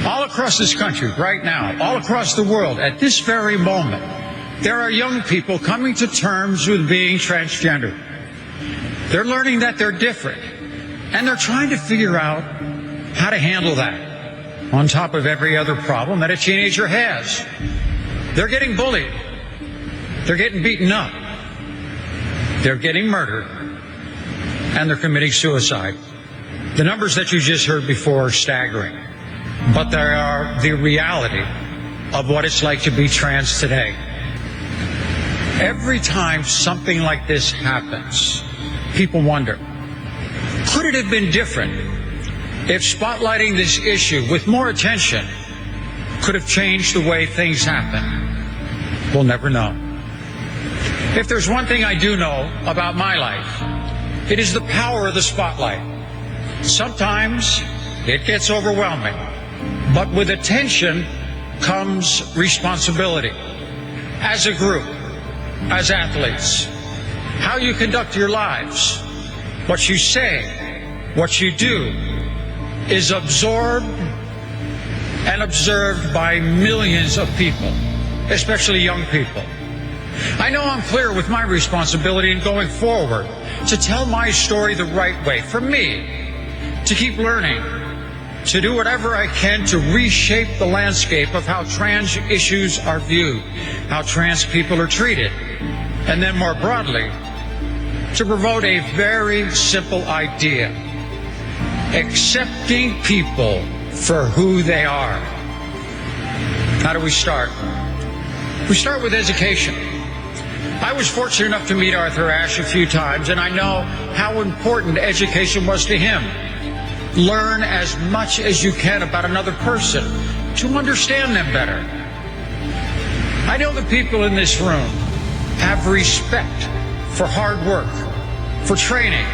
All across this country, right now, all across the world, at this very moment, there are young people coming to terms with being transgender. They're learning that they're different, and they're trying to figure out how to handle that, on top of every other problem that a teenager has. They're getting bullied. They're getting beaten up. They're getting murdered. And they're committing suicide. The numbers that you just heard before are staggering. But they are the reality of what it's like to be trans today. Every time something like this happens, people wonder, could it have been different if spotlighting this issue with more attention could have changed the way things happen? We'll never know. If there's one thing I do know about my life, it is the power of the spotlight. Sometimes it gets overwhelming, but with attention comes responsibility. As a group, as athletes, how you conduct your lives, what you say, what you do, is absorbed and observed by millions of people, especially young people. I know I'm clear with my responsibility in going forward to tell my story the right way, for me to keep learning, to do whatever I can to reshape the landscape of how trans issues are viewed, how trans people are treated, and then more broadly, to promote a very simple idea: accepting people for who they are. How do we start? We start with education. I was fortunate enough to meet Arthur Ashe a few times, and I know how important education was to him. Learn as much as you can about another person to understand them better. I know the people in this room have respect for hard work, for training,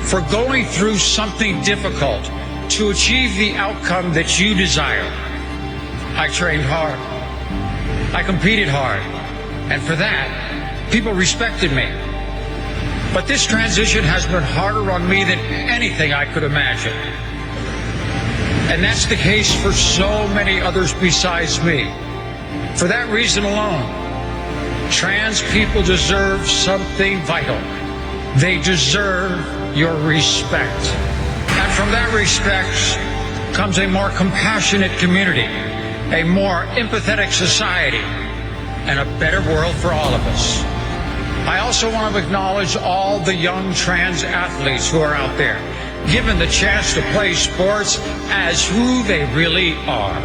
for going through something difficult to achieve the outcome that you desire. I trained hard. I competed hard. And for that, people respected me. But this transition has been harder on me than anything I could imagine. And that's the case for so many others besides me. For that reason alone, trans people deserve something vital. They deserve your respect. And from that respect comes a more compassionate community, a more empathetic society, and a better world for all of us. I also want to acknowledge all the young trans athletes who are out there, given the chance to play sports as who they really are.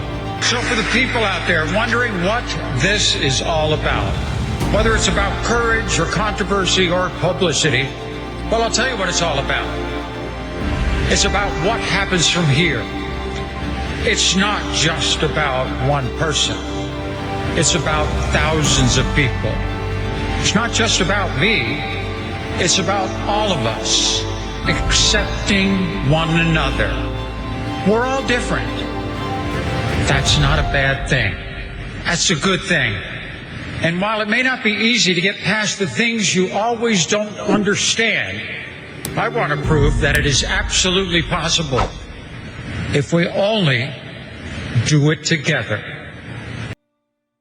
So for the people out there wondering what this is all about, whether it's about courage or controversy or publicity, well, I'll tell you what it's all about. It's about what happens from here. It's not just about one person. It's about thousands of people. It's not just about me. It's about all of us accepting one another. We're all different. That's not a bad thing. That's a good thing. And while it may not be easy to get past the things you always don't understand, I want to prove that it is absolutely possible if we only do it together.